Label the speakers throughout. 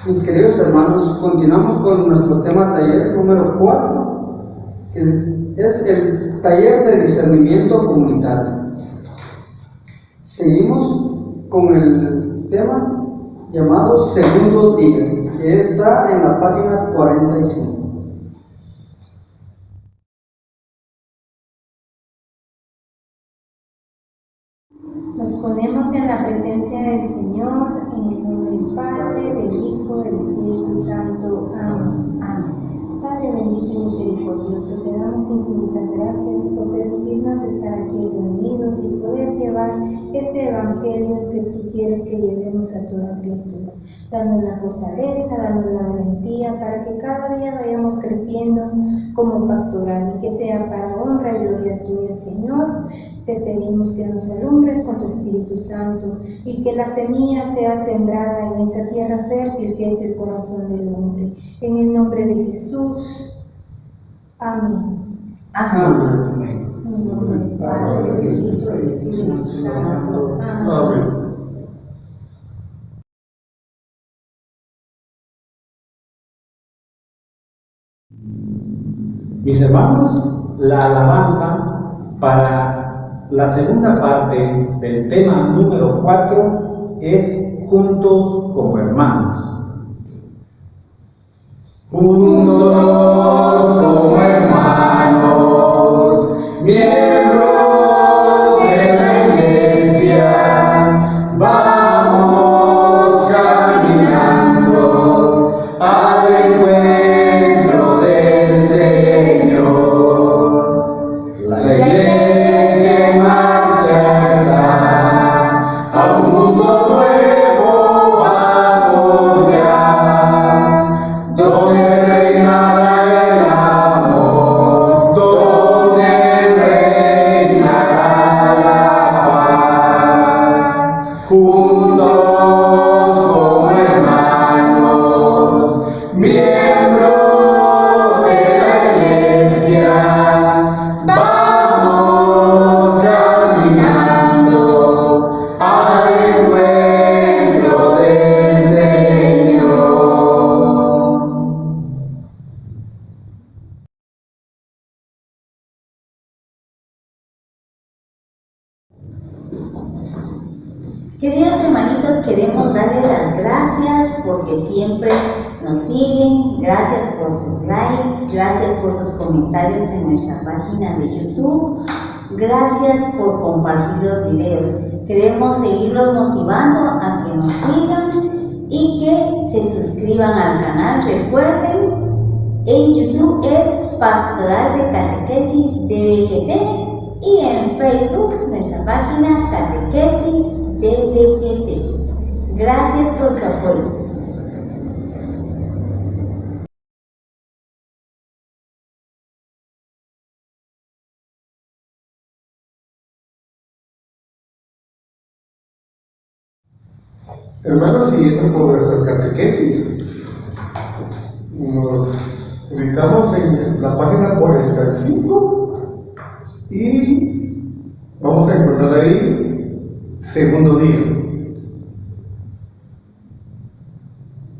Speaker 1: Mis queridos hermanos, continuamos con nuestro tema taller número 4, que es el taller de discernimiento comunitario. Seguimos con el tema llamado segundo día, que está en la página 45.
Speaker 2: Nos ponemos en la presencia del Señor, en el nombre del Padre, del Hijo, del Espíritu Santo. Amén. Amén. Padre bendito y misericordioso, te damos infinitas gracias por permitirnos estar aquí reunidos y poder llevar este Evangelio que tú quieres que llevemos a toda criatura. Danos la fortaleza, danos la valentía para que cada día vayamos creciendo como pastoral y que sea para honra y gloria tuya, Señor. Te pedimos que nos alumbres con tu Espíritu Santo y que la semilla sea sembrada en esa tierra fértil que es el corazón del hombre. En el nombre de Jesús. Amén.
Speaker 1: Amén.
Speaker 2: En el nombre del Padre, del Hijo y del Espíritu Santo.
Speaker 3: Amén.
Speaker 4: Mis hermanos, la alabanza para la segunda parte del tema número 4 es juntos como hermanos. Juntos como hermanos, miembros de la iglesia, vamos caminando al encuentro del Señor. La iglesia en marcha está, a un mundo nuevo vamos ya, donde reinará el amor, donde reinará la paz. Juntos como hermanos, miembros de la iglesia, vamos caminando al encuentro del Señor.
Speaker 5: Queridos hermanitos, queremos darles las gracias porque siempre nos siguen. Gracias por sus likes, gracias por sus comentarios en nuestra página de YouTube. Gracias por compartir los videos. Queremos seguirlos motivando a que nos sigan y que se suscriban al canal. Recuerden, en YouTube es Pastoral de Catequesis DBGT y en Facebook nuestra página Catequesis DBGT. Gracias por su apoyo.
Speaker 3: Hermanos, siguiendo con nuestras catequesis, nos ubicamos en la página 45 y vamos a encontrar ahí segundo día.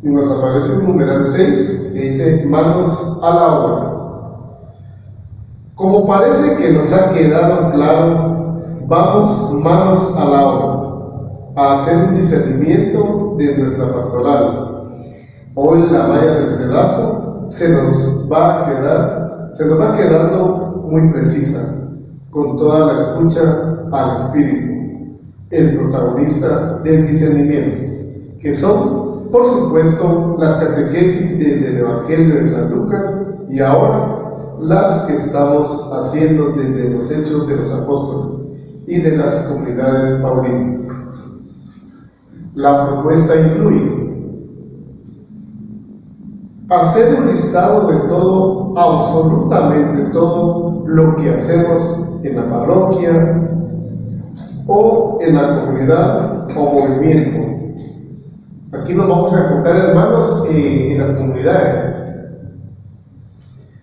Speaker 3: Y nos aparece el numeral 6 que dice manos a la obra. Como parece que nos ha quedado claro, vamos manos a la obra, a hacer un discernimiento de nuestra pastoral. Hoy la malla del cedazo se nos va quedando muy precisa, con toda la escucha al Espíritu, el protagonista del discernimiento, que son, por supuesto, las catequesis del Evangelio de San Lucas y ahora las que estamos haciendo desde los Hechos de los Apóstoles y de las comunidades paulinas. La propuesta incluye hacer un listado de todo, absolutamente todo lo que hacemos en la parroquia o en la comunidad o movimiento. Aquí nos vamos a enfocar, hermanos, en las comunidades,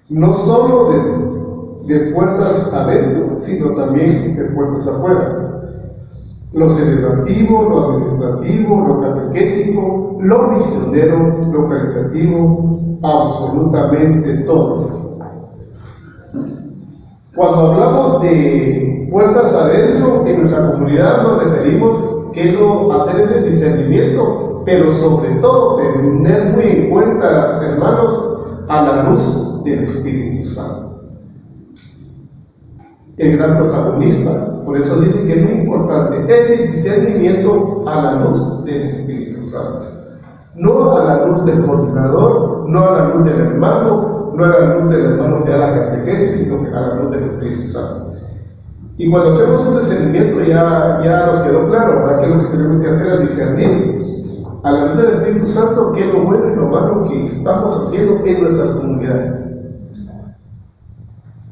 Speaker 3: no solo de puertas adentro, sino también de puertas afuera. lo celebrativo, lo administrativo, lo catequético, lo misionero, lo caritativo, absolutamente todo. Cuando hablamos de puertas adentro, en nuestra comunidad nos referimos a hacer ese discernimiento, pero sobre todo tener muy en cuenta, hermanos, a la luz del Espíritu Santo. El gran protagonista, por eso dice que es muy importante ese discernimiento a la luz del Espíritu Santo. No a la luz del coordinador, no a la luz del hermano, no a la luz del hermano que da la catequesis, sino que a la luz del Espíritu Santo. Y cuando hacemos un discernimiento ya nos quedó claro, ¿verdad? ¿Qué es lo que tenemos que hacer al discernir? A la luz del Espíritu Santo, qué es lo bueno y lo malo que estamos haciendo en nuestras comunidades.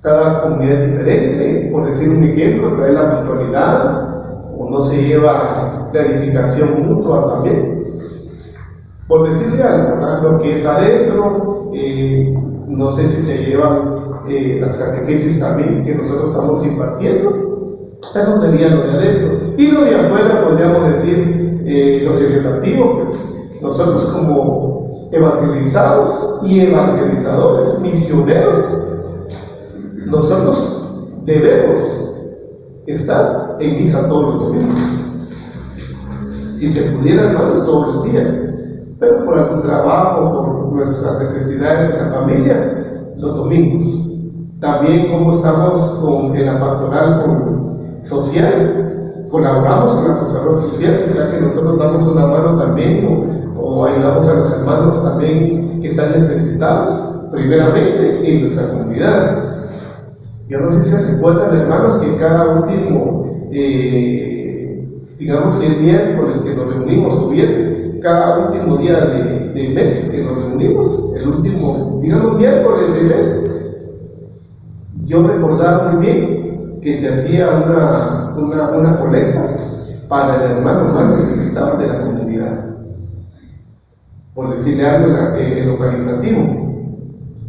Speaker 3: Cada comunidad es diferente, por decir un ejemplo, trae la virtualidad, o no se lleva la edificación mutua también. Por decirle algo, ¿verdad? Lo que es adentro, no sé si se llevan las catequesis también que nosotros estamos impartiendo. Eso sería lo de adentro. Y lo de afuera podríamos decir lo celebrativo, pues, nosotros como evangelizados y evangelizadores, misioneros, nosotros debemos estar en misa todos los domingos. Si se pudiera, hermanos, todos los días, pero por algún trabajo, por nuestras necesidades en la familia, los domingos. También como estamos en la pastoral social, colaboramos con la pastoral social. ¿Será que nosotros damos una mano también o ayudamos a los hermanos también que están necesitados, primeramente en nuestra comunidad? Yo no sé si se recuerdan, hermanos, que cada último, digamos, el miércoles que nos reunimos, o viernes, cada último día de mes que nos reunimos, el último, digamos, miércoles de mes, yo recordaba muy bien que se hacía una colecta para el hermano más necesitado de la comunidad, por decirle algo en lo caritativo.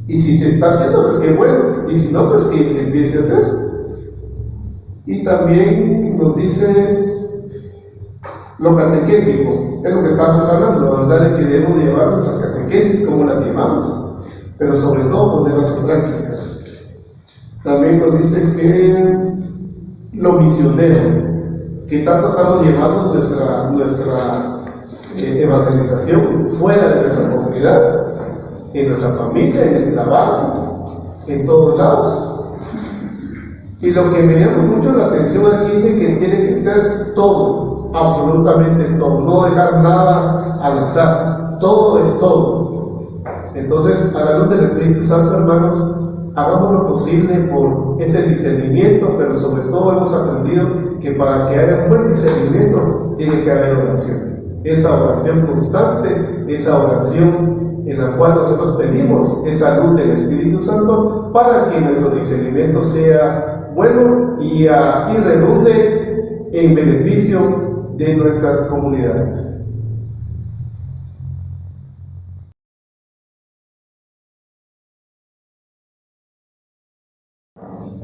Speaker 3: Y si se está haciendo, pues qué bueno, y si no, pues que se empiece a hacer. Y también nos dice lo catequético, es lo que estamos hablando, ¿verdad? De que debemos llevar nuestras catequesis como las llevamos, pero sobre todo ponerlas en práctica. También nos dice que lo misionero, que tanto estamos llevando nuestra evangelización fuera de nuestra comunidad, en nuestra familia, en el trabajo, en todos lados. Y lo que me llama mucho la atención aquí dice que tiene que ser todo, absolutamente todo, no dejar nada al azar, todo es todo. Entonces, a la luz del Espíritu Santo, hermanos, hagamos lo posible por ese discernimiento, pero sobre todo hemos aprendido que para que haya un buen discernimiento tiene que haber oración. Esa oración constante, esa oración en la cual nosotros pedimos esa luz del Espíritu Santo para que nuestro discernimiento sea bueno y redunde en beneficio de nuestras comunidades.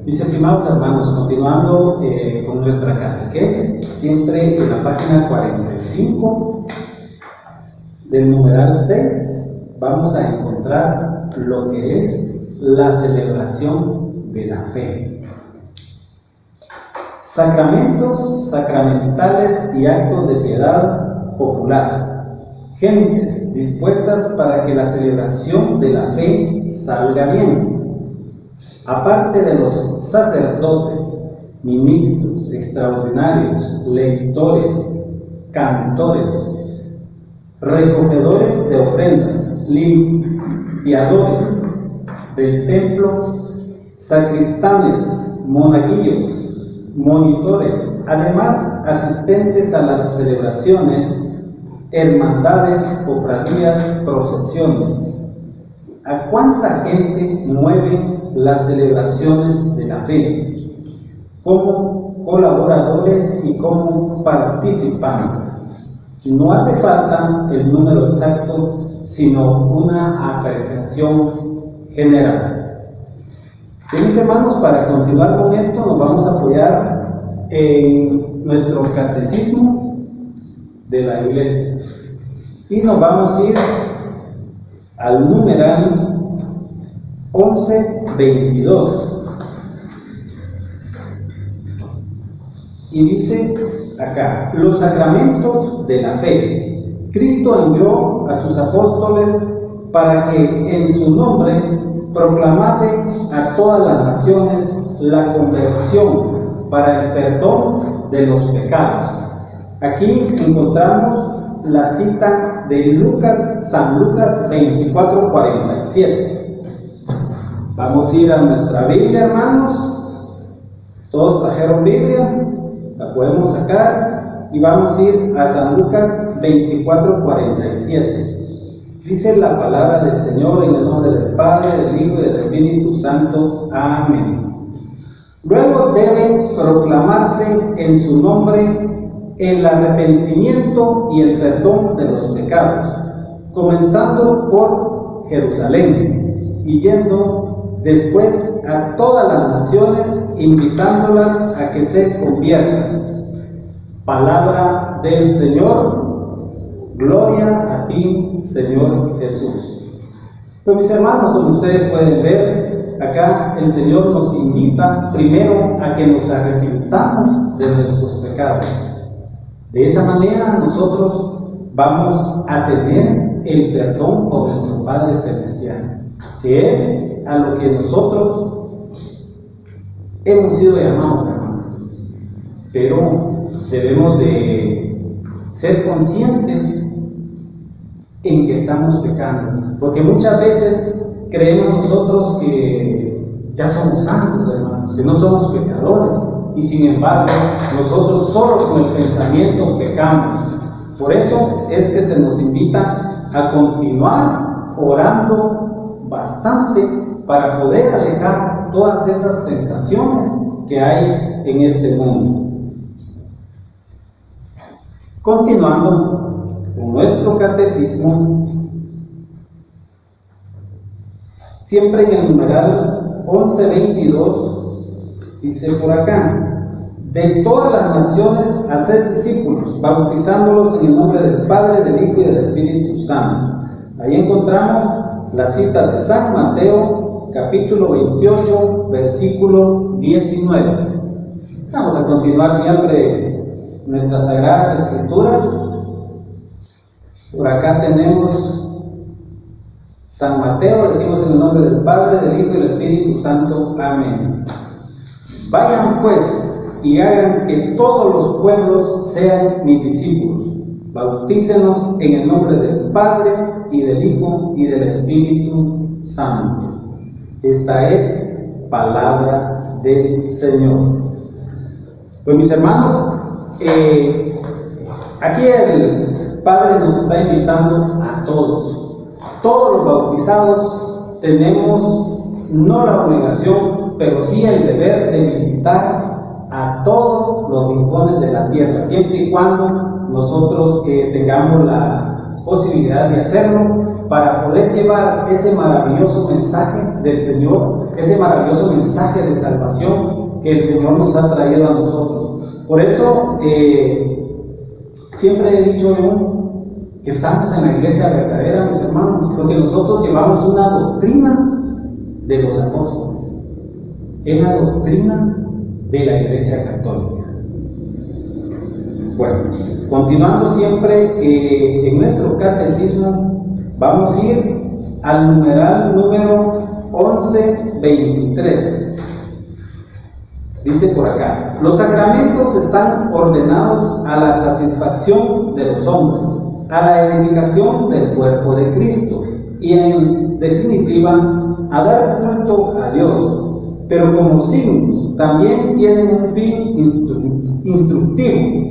Speaker 4: Mis estimados hermanos, continuando con nuestra catequesis, siempre en la página 45 del numeral 6, vamos a encontrar lo que es la celebración de la fe. Sacramentos, sacramentales y actos de piedad popular. Gentes dispuestas para que la celebración de la fe salga bien. Aparte de los sacerdotes, ministros extraordinarios, lectores, cantores, recogedores de ofrendas, limpiadores del templo, sacristanes, monaguillos, monitores, además asistentes a las celebraciones, hermandades, cofradías, procesiones. ¿A cuánta gente mueven las celebraciones de la fe? Como colaboradores y como participantes. No hace falta el número exacto, sino una apreciación general. Bien, mis hermanos, para continuar con esto, nos vamos a apoyar en nuestro catecismo de la iglesia. Y nos vamos a ir al numeral 1122. Y dice acá: los sacramentos de la fe. Cristo envió a sus apóstoles para que en su nombre proclamasen a todas las naciones la conversión para el perdón de los pecados. Aquí encontramos la cita de San Lucas 24:47. Vamos a ir a nuestra Biblia, hermanos. Todos trajeron Biblia, la podemos sacar y vamos a ir a San Lucas 24:47. Dice la palabra del Señor en el nombre del Padre, del Hijo y del Espíritu Santo. Amén. Luego deben proclamarse en su nombre el arrepentimiento y el perdón de los pecados, comenzando por Jerusalén y yendo después a todas las naciones, invitándolas a que se conviertan. Palabra del Señor. Gloria a ti, Señor Jesús. Pues mis hermanos, como ustedes pueden ver, acá el Señor nos invita primero a que nos arrepintamos de nuestros pecados. De esa manera nosotros vamos a tener el perdón por nuestro Padre Celestial, que es a lo que nosotros hemos sido llamados, hermanos. Pero debemos de ser conscientes en que estamos pecando, porque muchas veces creemos nosotros que ya somos santos, hermanos, que no somos pecadores, y sin embargo nosotros solo con el pensamiento pecamos. Por eso es que se nos invita a continuar orando bastante para poder alejar todas esas tentaciones que hay en este mundo. Continuando con nuestro catecismo, siempre en el numeral 1122, dice por acá: de todas las naciones haced discípulos, bautizándolos en el nombre del Padre, del Hijo y del Espíritu Santo. Ahí encontramos la cita de San Mateo, capítulo 28, versículo 19. Vamos a continuar siempre nuestras Sagradas Escrituras. Por acá tenemos San Mateo, decimos en el nombre del Padre, del Hijo y del Espíritu Santo. Amén. Vayan pues y hagan que todos los pueblos sean mis discípulos. Bautícenos en el nombre del Padre y del Hijo y del Espíritu Santo. Esta es palabra del Señor. Pues mis hermanos, aquí el Padre nos está invitando a todos. Todos los bautizados tenemos no la obligación, pero sí el deber de visitar a todos los rincones de la tierra, siempre y cuando nosotros tengamos la posibilidad de hacerlo, para poder llevar ese maravilloso mensaje del Señor, ese maravilloso mensaje de salvación que el Señor nos ha traído a nosotros. Por eso siempre he dicho yo que estamos en la iglesia verdadera, mis hermanos, porque nosotros llevamos una doctrina de los apóstoles, es la doctrina de la Iglesia Católica. Bueno, continuando siempre en nuestro catecismo, vamos a ir al numeral número 1123. Dice por acá: los sacramentos están ordenados a la satisfacción de los hombres, a la edificación del cuerpo de Cristo y en definitiva a dar culto a Dios, pero como signos también tienen un fin instructivo.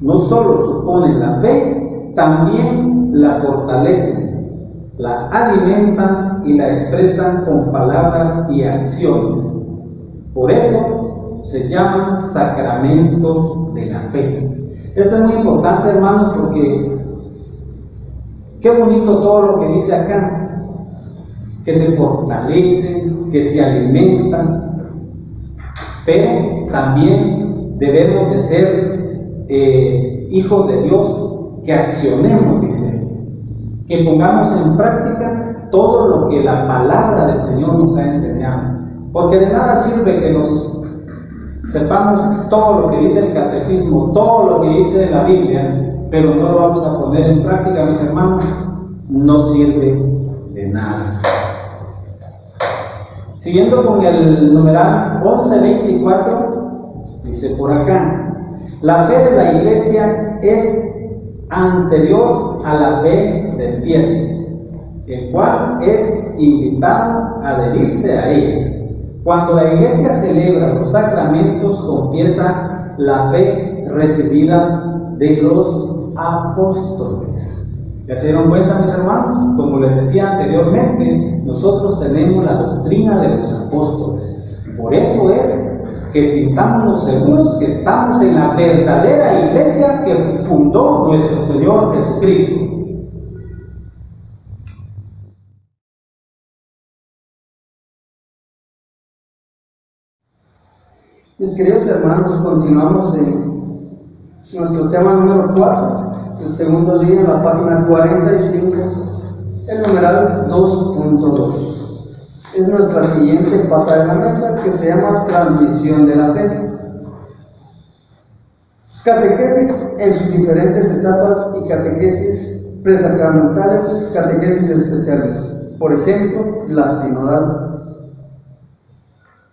Speaker 4: No solo suponen la fe, también la fortalecen, la alimentan y la expresan con palabras y acciones. Por eso se llaman sacramentos de la fe. Esto es muy importante, hermanos, porque qué bonito todo lo que dice acá, que se fortalecen, que se alimentan, pero también debemos de ser hijos de Dios, que accionemos, dice, que pongamos en práctica todo lo que la palabra del Señor nos ha enseñado. Porque de nada sirve que nos sepamos todo lo que dice el catecismo, todo lo que dice la Biblia, pero no lo vamos a poner en práctica, mis hermanos, no sirve de nada. Siguiendo con el numeral 1124, dice por acá: la fe de la iglesia es anterior a la fe del fiel, el cual es invitado a adherirse a ella. Cuando la iglesia celebra los sacramentos, confiesa la fe recibida de los apóstoles. ¿Ya se dieron cuenta, mis hermanos? Como les decía anteriormente, nosotros tenemos la doctrina de los apóstoles. Por eso es que sintámonos seguros que estamos en la verdadera iglesia que fundó nuestro Señor Jesucristo.
Speaker 1: Mis queridos hermanos, continuamos en nuestro tema número 4, el segundo día, en la página 45, el numeral 2.2. Es nuestra siguiente pata de la mesa, que se llama transmisión de la fe. Catequesis en sus diferentes etapas y catequesis presacramentales, catequesis especiales. Por ejemplo, la sinodal.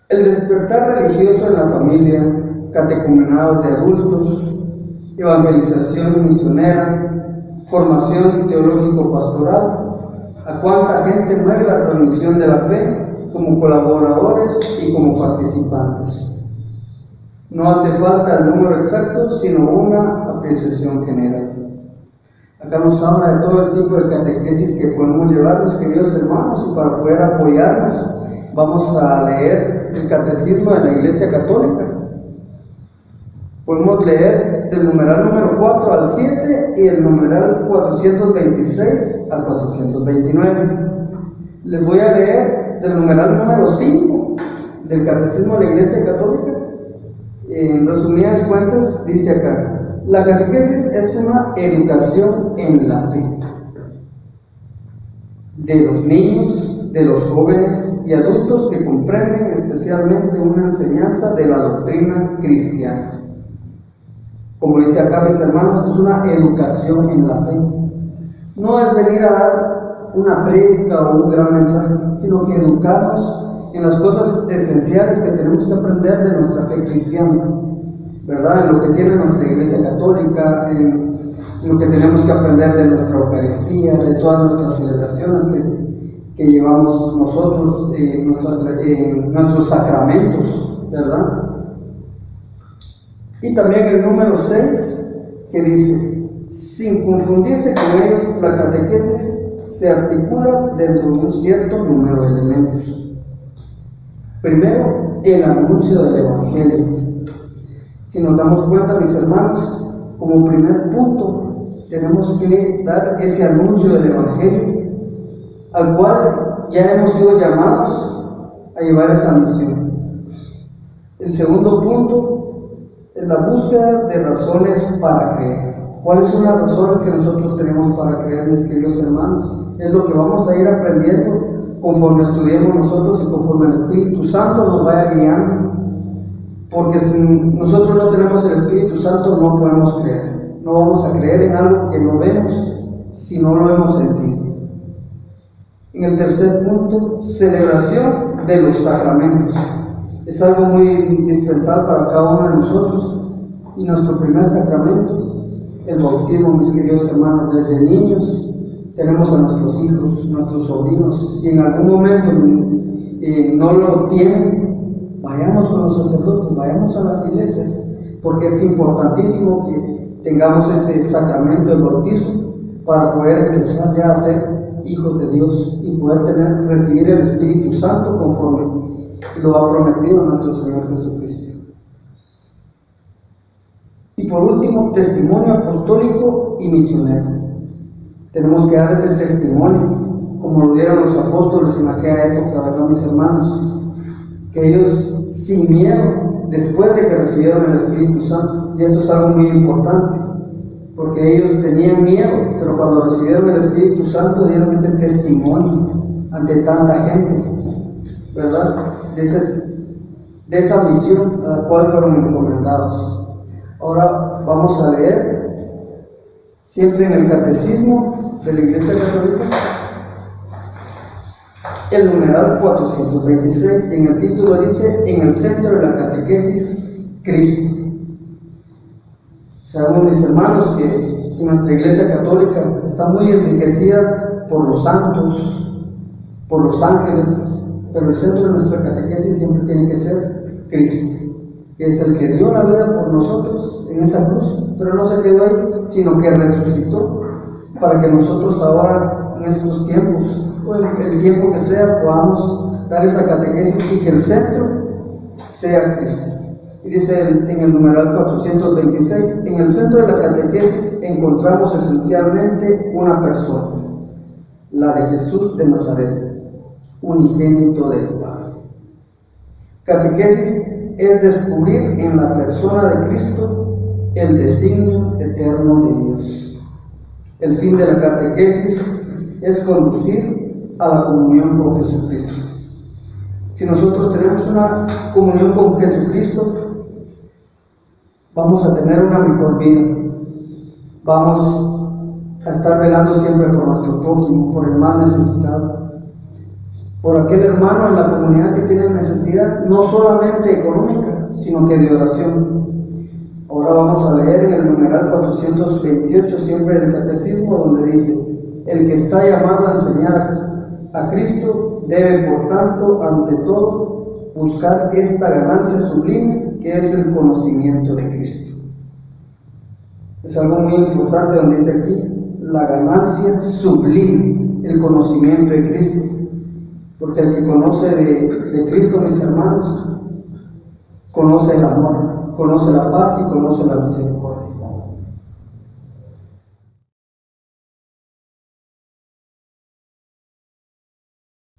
Speaker 1: El despertar religioso en la familia, catecumenados de adultos, evangelización misionera, formación teológico-pastoral. A cuánta gente mueve la transmisión de la fe como colaboradores y como participantes. No hace falta el número exacto, sino una apreciación general. Acá nos habla de todo el tipo de catequesis que podemos llevar, mis queridos hermanos, y para poder apoyarnos vamos a leer el Catecismo de la Iglesia Católica. Podemos leer del numeral número 4 al 7 y el numeral 426 al 429. Les voy a leer del numeral número 5 del Catecismo de la Iglesia Católica. En resumidas cuentas, dice acá: la catequesis es una educación en la fe de los niños, de los jóvenes y adultos que comprenden especialmente una enseñanza de la doctrina cristiana. Como dice acá, mis hermanos, es una educación en la fe. No es venir a dar una prédica o un gran mensaje, sino que educarnos en las cosas esenciales que tenemos que aprender de nuestra fe cristiana, ¿verdad? En lo que tiene nuestra Iglesia Católica, en lo que tenemos que aprender de nuestra Eucaristía, de todas nuestras celebraciones que llevamos nosotros, nuestros sacramentos, ¿verdad? Y también el número 6, que dice: sin confundirse con ellos, la catequesis se articula dentro de un cierto número de elementos. Primero, el anuncio del Evangelio. Si nos damos cuenta, mis hermanos, como primer punto, tenemos que dar ese anuncio del Evangelio, al cual ya hemos sido llamados a llevar esa misión. El segundo punto es la búsqueda de razones para creer. ¿Cuáles son las razones que nosotros tenemos para creer, mis queridos hermanos? Es lo que vamos a ir aprendiendo conforme estudiemos nosotros y conforme el Espíritu Santo nos vaya guiando. Porque si nosotros no tenemos el Espíritu Santo, no podemos creer. No vamos a creer en algo que no vemos si no lo hemos sentido. En el tercer punto, celebración de los sacramentos. Es algo muy indispensable para cada uno de nosotros. Y nuestro primer sacramento, el bautismo, mis queridos hermanos, desde niños tenemos a nuestros hijos, nuestros sobrinos. Si en algún momento no lo tienen, vayamos con los sacerdotes, vayamos a las iglesias, porque es importantísimo que tengamos ese sacramento del bautismo para poder empezar ya a ser hijos de Dios y poder recibir el Espíritu Santo conforme lo ha prometido nuestro Señor Jesucristo. Y por último, testimonio apostólico y misionero. Tenemos que darles el testimonio, como lo dieron los apóstoles en aquella época, ¿verdad, mis hermanos? Que ellos sin miedo después de que recibieron el Espíritu Santo. Y esto es algo muy importante, porque ellos tenían miedo, pero cuando recibieron el Espíritu Santo dieron ese testimonio ante tanta gente, ¿verdad? De esa misión a la cual fueron encomendados. Ahora vamos a leer siempre en el Catecismo de la Iglesia Católica el numeral 426, en el título dice: en el centro de la catequesis, Cristo. Sabemos, mis hermanos, que nuestra Iglesia Católica está muy enriquecida por los santos, por los ángeles, pero el centro de nuestra catequesis siempre tiene que ser Cristo, que es el que dio la vida por nosotros en esa cruz, pero no se quedó ahí, sino que resucitó, para que nosotros ahora, en estos tiempos, o el tiempo que sea, podamos dar esa catequesis y que el centro sea Cristo. Y dice en el numeral 426, en el centro de la catequesis encontramos esencialmente una persona, la de Jesús de Nazaret, unigénito del Padre. Catequesis es descubrir en la persona de Cristo el designio eterno de Dios. El fin de la catequesis es conducir a la comunión con Jesucristo. Si nosotros tenemos una comunión con Jesucristo, vamos a tener una mejor vida. Vamos a estar velando siempre por nuestro prójimo, por el más necesitado, por aquel hermano en la comunidad que tiene necesidad, no solamente económica, sino que de oración. Ahora vamos a leer en el numeral 428 siempre del Catecismo, donde dice: el que está llamado a enseñar a Cristo debe, por tanto, ante todo, buscar esta ganancia sublime que es el conocimiento de Cristo. Es algo muy importante donde dice aquí, la ganancia sublime, el conocimiento de Cristo. Porque el que conoce de Cristo, mis hermanos, conoce el amor, conoce la paz y conoce la misericordia.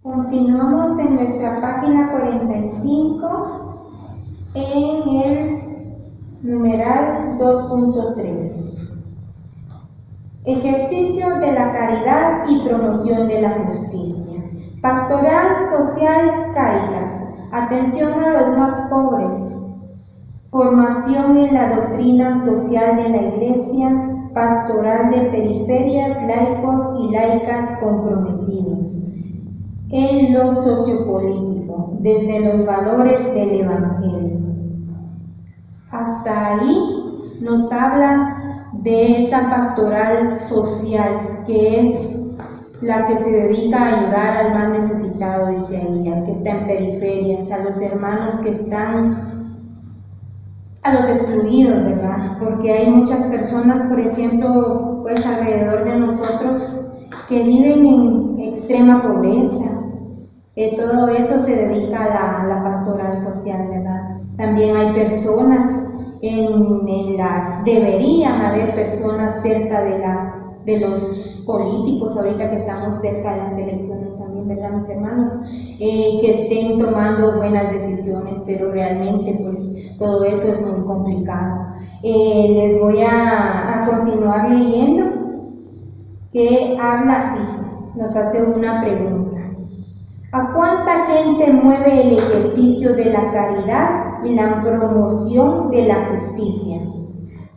Speaker 2: Continuamos en nuestra página 45 en el numeral 2.3. Ejercicio de la caridad y promoción de la justicia. Pastoral social Cáritas. Atención a los más pobres. Formación en la doctrina social de la Iglesia. Pastoral de periferias, laicos y laicas comprometidos en lo sociopolítico, desde los valores del Evangelio. Hasta ahí nos habla de esa pastoral social, que es la que se dedica a ayudar al más necesitado, dice ahí, al que está en periferias, a los hermanos que están, a los excluidos, ¿verdad? Porque hay muchas personas, por ejemplo, pues alrededor de nosotros, que viven en extrema pobreza. Todo eso se dedica a la pastoral social, ¿verdad? También hay personas deberían haber personas cerca de los políticos, ahorita que estamos cerca de las elecciones también, ¿verdad, mis hermanos? Que estén tomando buenas decisiones, pero realmente pues todo eso es muy complicado. Les voy a continuar leyendo, que habla, nos hace una pregunta. ¿A cuánta gente mueve el ejercicio de la caridad y la promoción de la justicia?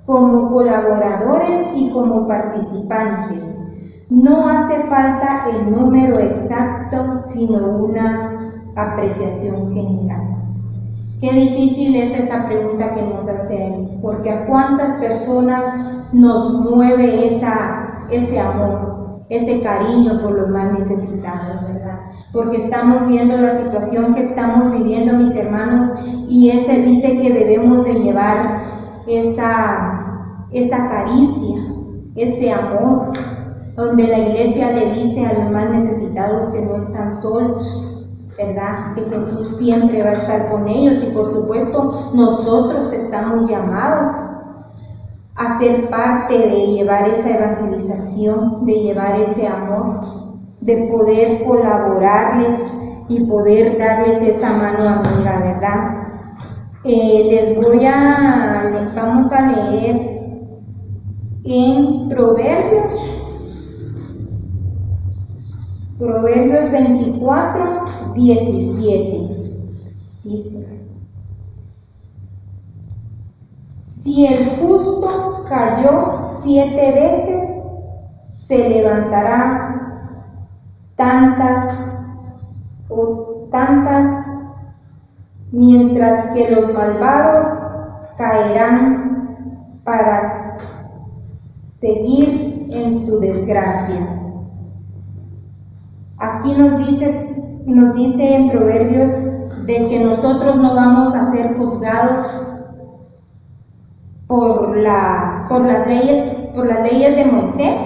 Speaker 2: Como colaboradores y como participantes. No hace falta el número exacto, sino una apreciación general. Qué difícil es esa pregunta que nos hacen, porque ¿a cuántas personas nos mueve ese amor, ese cariño por los más necesitados, verdad? Porque estamos viendo la situación que estamos viviendo, mis hermanos, y ese dice que debemos de llevar esa caricia, ese amor, donde la Iglesia le dice a los más necesitados que no están solos, ¿verdad? Que Jesús siempre va a estar con ellos, y por supuesto nosotros estamos llamados a ser parte de llevar esa evangelización, de llevar ese amor, de poder colaborarles y poder darles esa mano amiga, ¿verdad? Vamos a leer en Proverbios 24, 17. Dice: si el justo cayó 7 veces, se levantará tantas, mientras que los malvados caerán para seguir en su desgracia. Aquí nos dice en Proverbios de que nosotros no vamos a ser juzgados por las leyes de Moisés,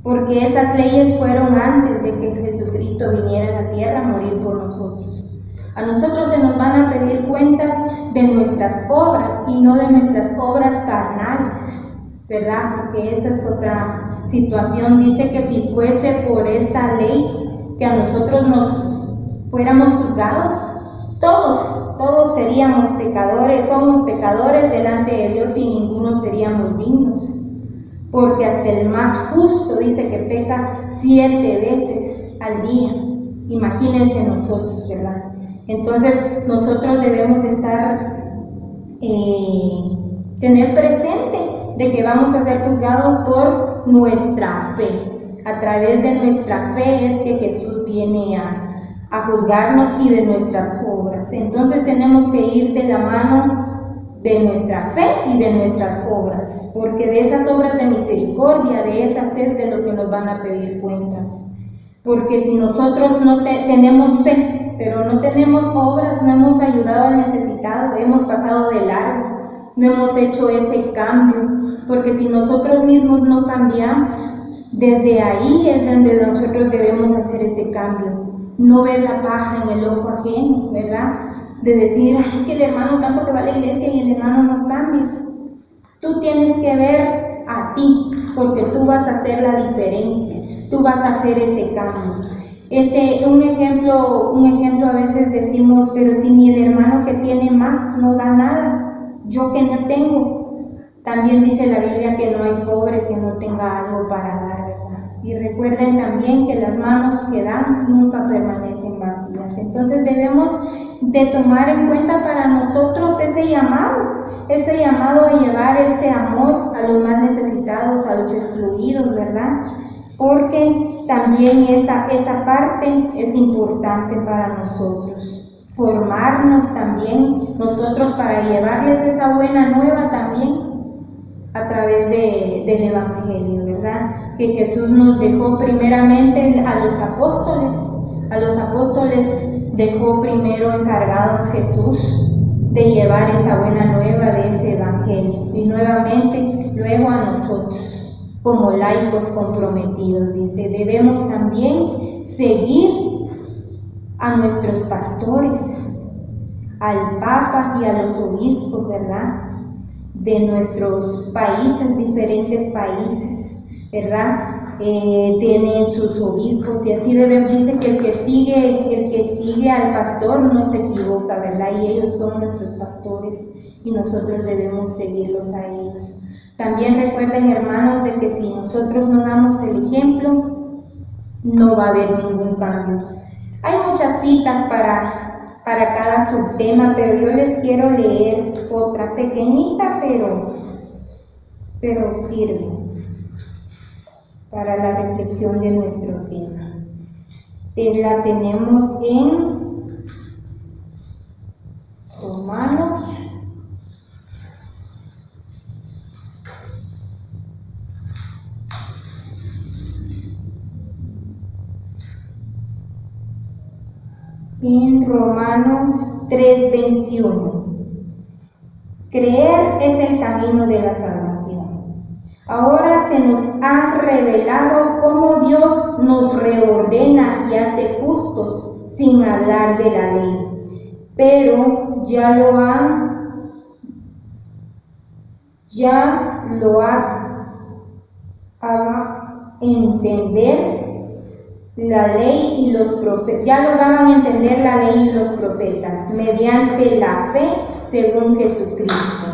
Speaker 2: porque esas leyes fueron antes de que Jesucristo viniera a la tierra a morir por nosotros. A nosotros se nos van a pedir cuentas de nuestras obras y no de nuestras obras carnales, ¿verdad? Porque esa es otra situación. Dice que si fuese por esa ley que a nosotros nos fuéramos juzgados, todos seríamos pecadores, somos pecadores delante de Dios y ninguno seríamos dignos. Porque hasta el más justo dice que peca 7 veces al día. Imagínense nosotros, ¿verdad? Entonces nosotros debemos de tener presente de que vamos a ser juzgados por nuestra fe. A través de nuestra fe es que Jesús viene a juzgarnos y de nuestras obras. Entonces tenemos que ir de la mano de nuestra fe y de nuestras obras, porque de esas obras de misericordia, de esas es de lo que nos van a pedir cuentas. Porque si nosotros no tenemos fe, pero no tenemos obras, no hemos ayudado al necesitado, hemos pasado de largo, no hemos hecho ese cambio, porque si nosotros mismos no cambiamos, desde ahí es donde nosotros debemos hacer ese cambio. No ver la paja en el ojo ajeno, ¿verdad? De decir, es que el hermano tanto que va a la iglesia y el hermano no cambia. Tú tienes que ver a ti, porque tú vas a hacer la diferencia, tú vas a hacer ese cambio. Un ejemplo a veces decimos, pero si ni el hermano que tiene más no da nada, yo que no tengo. También dice la Biblia que no hay pobre que no tenga algo para dar, ¿verdad? Y recuerden también que las manos que dan nunca permanecen vacías. Entonces debemos de tomar en cuenta para nosotros ese llamado a llevar ese amor a los más necesitados, a los excluidos, ¿verdad? Porque también esa parte es importante para nosotros. Formarnos también nosotros para llevarles esa buena nueva también a través del Evangelio, ¿verdad? Que Jesús nos dejó primeramente a los apóstoles dejó primero encargados Jesús de llevar esa buena nueva de ese Evangelio y nuevamente luego a nosotros como laicos comprometidos, dice, debemos también seguir a nuestros pastores, al Papa y a los obispos, ¿verdad? De nuestros países, diferentes países, ¿verdad? Tienen sus obispos y así dice que el que sigue al pastor no se equivoca, ¿verdad? Y ellos son nuestros pastores y nosotros debemos seguirlos a ellos. También recuerden, hermanos, de que si nosotros no damos el ejemplo, no va a haber ningún cambio. Hay muchas citas para cada subtema, pero yo les quiero leer otra pequeñita, pero sirve para la reflexión de nuestro tema. La tenemos en Romanos 3:21. Creer es el camino de la salvación. Ahora se nos ha revelado cómo Dios nos reordena y hace justos sin hablar de la ley, pero ya lo ha entender la ley y los profetas, ya lo daban a entender la ley y los profetas. Mediante la fe según Jesucristo.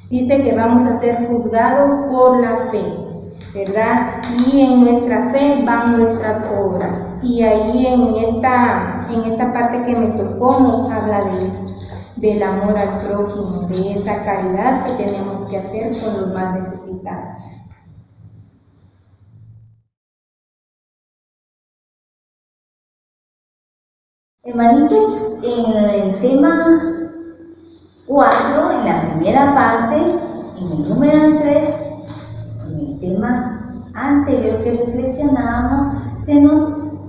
Speaker 2: Dice que vamos a ser juzgados por la fe, ¿verdad? Y en nuestra fe van nuestras obras. Y ahí en esta parte que me tocó nos habla de eso, del amor al prójimo, de esa caridad que tenemos que hacer con los más necesitados.
Speaker 5: Hermanitos, en el tema 4, en la primera parte, en el número 3, en el tema anterior que reflexionábamos, se nos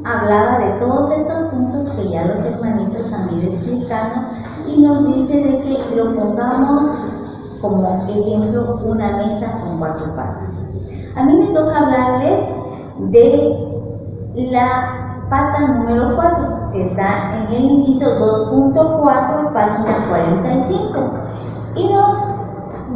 Speaker 5: hablaba de todos estos puntos que ya los hermanitos han ido explicando y nos dice de que lo pongamos como ejemplo una mesa con 4 patas. A mí me toca hablarles de la pata número 4, que está en el inciso 2.4, página 45, y nos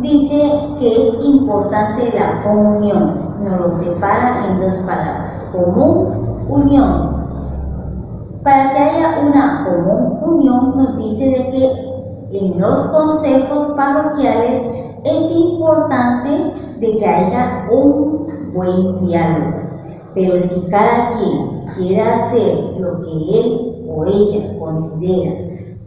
Speaker 5: dice que es importante la comunión. Nos lo separa en 2 palabras: común, unión. Para que haya una común unión, nos dice de que en los consejos parroquiales es importante de que haya un buen diálogo. Pero si cada quien quiere hacer lo que él o ella considera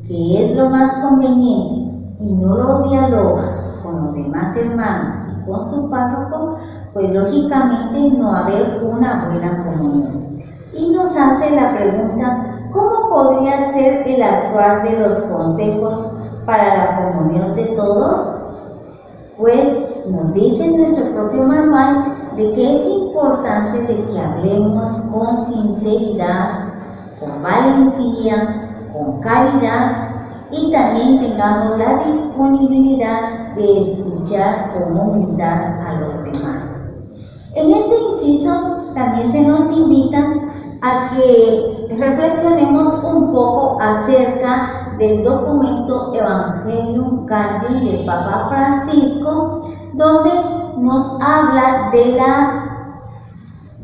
Speaker 5: que es lo más conveniente y no lo dialoga con los demás hermanos y con su párroco, pues lógicamente no va a haber una buena comunión. Y nos hace la pregunta: ¿cómo podría ser el actuar de los consejos para la comunión de todos? Pues nos dice en nuestro propio manual de que es importante de que hablemos con sinceridad, con valentía, con caridad, y también tengamos la disponibilidad de escuchar con humildad a los demás. En este inciso también se nos invita a que reflexionemos un poco acerca del documento Evangelium Gaudium del Papa Francisco, donde nos habla de la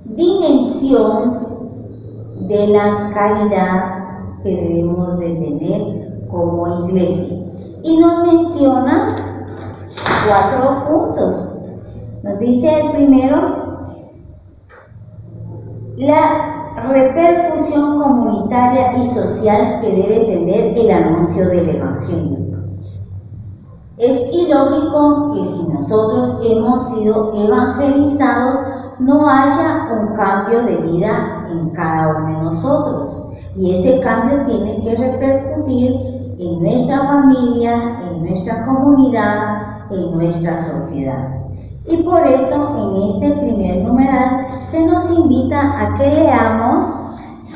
Speaker 5: dimensión de la caridad que debemos de tener como iglesia. Y nos menciona 4 puntos. Nos dice el primero: la repercusión comunitaria y social que debe tener el anuncio del Evangelio. Es ilógico que si nosotros hemos sido evangelizados no haya un cambio de vida en cada uno de nosotros, y ese cambio tiene que repercutir en nuestra familia, en nuestra comunidad, en nuestra sociedad. Y por eso en este primer numeral se nos invita a que leamos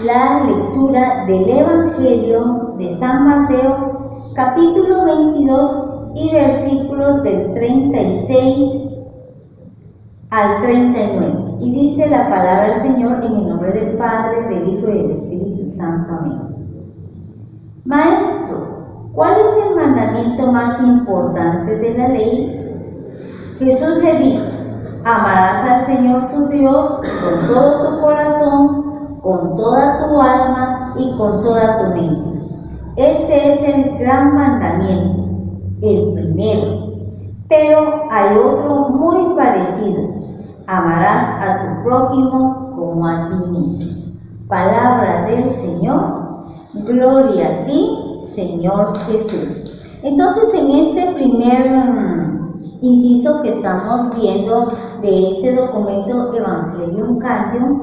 Speaker 5: la lectura del Evangelio de San Mateo, capítulo 22 y versículos del 36 al 39. Y dice la palabra del Señor en el nombre del Padre, del Hijo y del Espíritu Santo. Amén. Maestro, ¿cuál es el mandamiento más importante de la ley? Jesús le dijo: amarás al Señor tu Dios con todo tu corazón, con toda tu alma y con toda tu mente. Este es el gran mandamiento, el primero. Pero hay otro muy parecido: amarás a tu prójimo como a ti mismo. Palabra del Señor. Gloria a ti, Señor Jesús. Entonces, en este primer inciso que estamos viendo de este documento Evangelium Gaudium,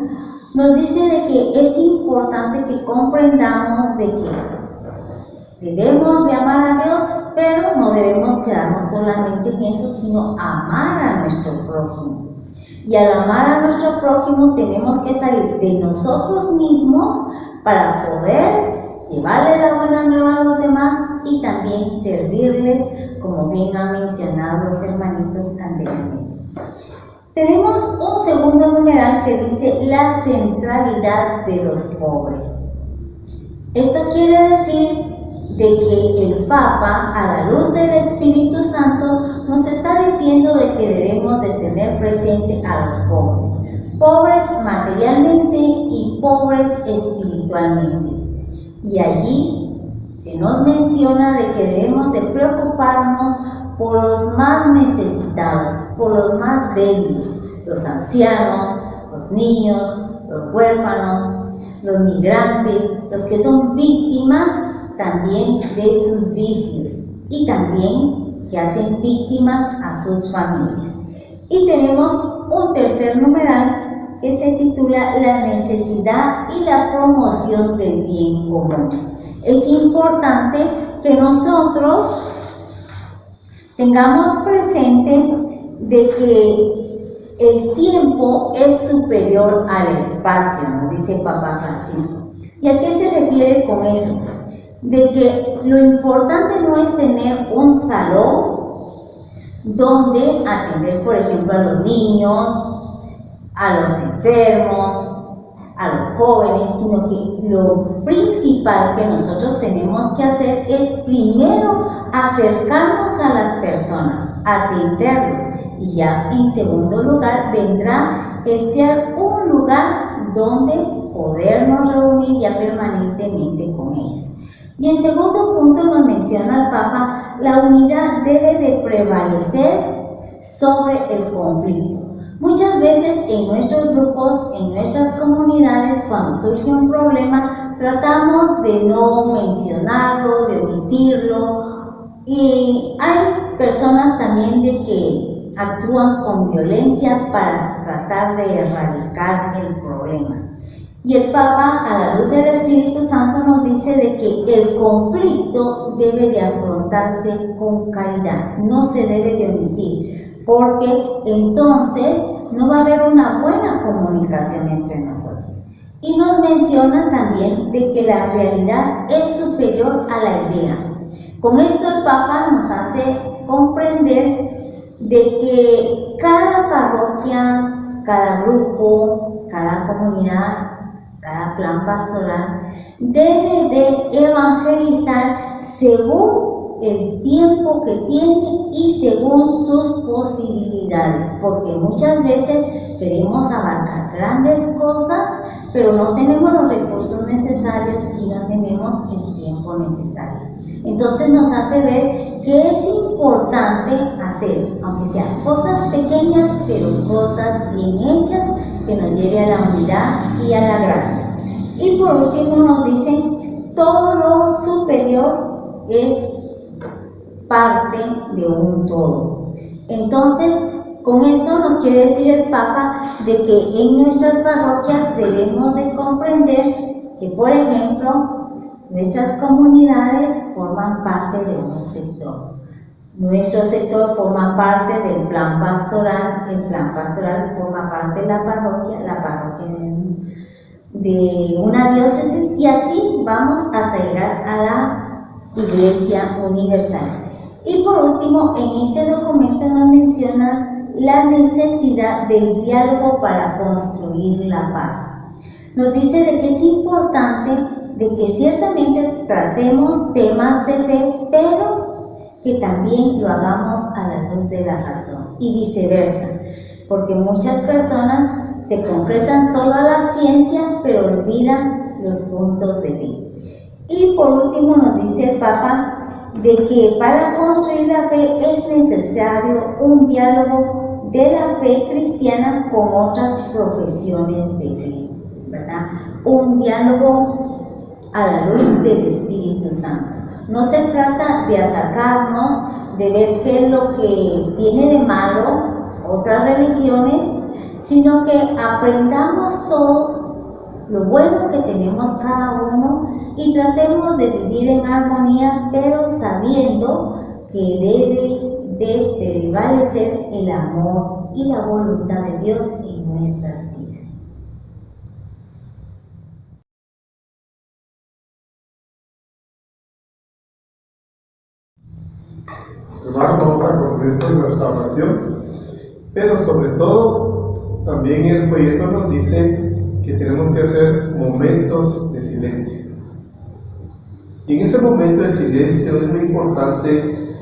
Speaker 5: nos dice de que es importante que comprendamos de que debemos de amar a Dios, pero no debemos quedarnos solamente en eso, sino amar a nuestro prójimo. Y al amar a nuestro prójimo tenemos que salir de nosotros mismos para poder llevarle la buena nueva a los demás y también servirles, como bien han mencionado los hermanitos anteriormente. Tenemos un segundo numeral que dice la centralidad de los pobres. Esto quiere decir de que el Papa, a la luz del Espíritu Santo, nos está diciendo de que debemos de tener presente a los pobres. Pobres materialmente y pobres espiritualmente. Y allí se nos menciona de que debemos de preocuparnos por los más necesitados, por los más débiles, los ancianos, los niños, los huérfanos, los migrantes, los que son víctimas también de sus vicios y también que hacen víctimas a sus familias. Y tenemos un tercer numeral que se titula La necesidad y la promoción del bien común. Es importante que nosotros tengamos presente de que el tiempo es superior al espacio, nos dice Papa Francisco. ¿Y a qué se refiere con eso? De que lo importante no es tener un salón donde atender, por ejemplo, a los niños, a los enfermos, a los jóvenes, sino que lo principal que nosotros tenemos que hacer es primero acercarnos a las personas, atenderlos, y ya en segundo lugar vendrá el crear un lugar donde podernos reunir ya permanentemente con ellos. Y en segundo punto nos menciona el Papa, la unidad debe de prevalecer sobre el conflicto. Muchas veces en nuestros grupos, en nuestras comunidades, cuando surge un problema, tratamos de no mencionarlo, de omitirlo, y hay personas también de que actúan con violencia para tratar de erradicar el problema. Y el Papa, a la luz del Espíritu Santo, nos dice de que el conflicto debe de afrontarse con caridad, no se debe de omitir, porque entonces no va a haber una buena comunicación entre nosotros. Y nos menciona también de que la realidad es superior a la idea. Con esto el Papa nos hace comprender de que cada parroquia, cada grupo, cada comunidad, cada plan pastoral debe de evangelizar según el tiempo que tiene y según sus posibilidades, porque muchas veces queremos abarcar grandes cosas, pero no tenemos los recursos necesarios y no tenemos el tiempo necesario. Entonces nos hace ver que es importante hacer, aunque sean cosas pequeñas, pero cosas bien hechas, que nos lleve a la unidad y a la gracia. Y por último nos dicen, todo lo superior es parte de un todo. Entonces, con esto nos quiere decir el Papa de que en nuestras parroquias debemos de comprender que, por ejemplo, nuestras comunidades forman parte de un sector. Nuestro sector forma parte del plan pastoral, el plan pastoral forma parte de la parroquia de una diócesis, y así vamos hasta llegar a la Iglesia Universal. Y por último, en este documento nos menciona la necesidad del diálogo para construir la paz. Nos dice de que es importante de que ciertamente tratemos temas de fe, pero que también lo hagamos a la luz de la razón y viceversa, porque muchas personas se concretan solo a la ciencia, pero olvidan los puntos de fe. Y por último nos dice el Papa de que para construir la fe es necesario un diálogo de la fe cristiana con otras profesiones de fe, ¿verdad? Un diálogo a la luz del Espíritu Santo. No se trata de atacarnos, de ver qué es lo que tiene de malo otras religiones, sino que aprendamos todo lo bueno que tenemos cada uno y tratemos de vivir en armonía, pero sabiendo que debe de prevalecer el amor y la voluntad de Dios en nuestras vidas.
Speaker 3: Hermanos, vamos a concluir con nuestra oración, pero sobre todo, también el folleto nos dice que tenemos que hacer momentos de silencio. Y en ese momento de silencio es muy importante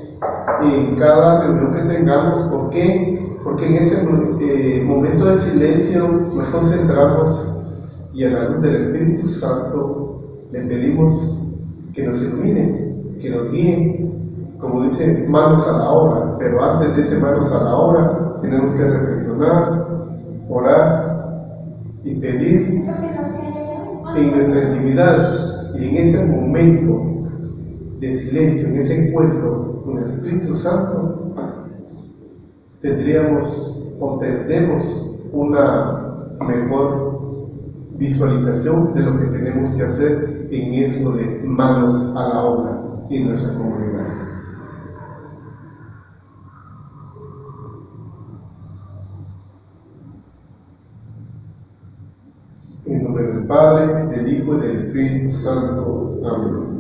Speaker 3: en cada reunión que tengamos. ¿Por qué? Porque en ese momento de silencio nos concentramos y a la luz del Espíritu Santo le pedimos que nos iluminen, que nos guíen, como dice, manos a la obra, pero antes de ese manos a la obra tenemos que reflexionar, orar y pedir en nuestra intimidad y en ese momento de silencio, en ese encuentro con el Espíritu Santo, tendríamos o tendremos una mejor visualización de lo que tenemos que hacer en eso de manos a la obra en nuestra comunidad. En nombre del Padre, del Hijo y del Espíritu Santo. Amén.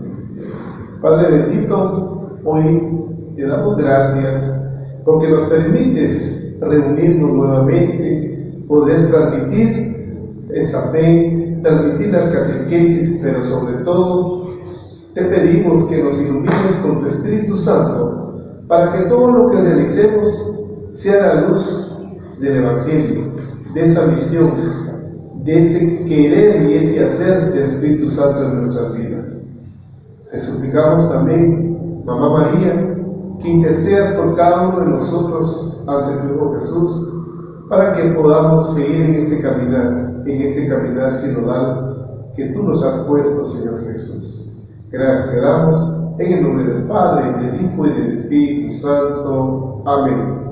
Speaker 3: Padre bendito, hoy te damos gracias porque nos permites reunirnos nuevamente, poder transmitir esa fe, transmitir las catequesis, pero sobre todo te pedimos que nos ilumines con tu Espíritu Santo para que todo lo que realicemos sea la luz del Evangelio, de esa misión, de ese querer y ese hacer del Espíritu Santo en nuestras vidas. Te suplicamos también, Mamá María, que intercedas por cada uno de nosotros ante tu Hijo Jesús, para que podamos seguir en este caminar sinodal que tú nos has puesto, Señor Jesús. Gracias te damos en el nombre del Padre, del Hijo y del Espíritu Santo. Amén.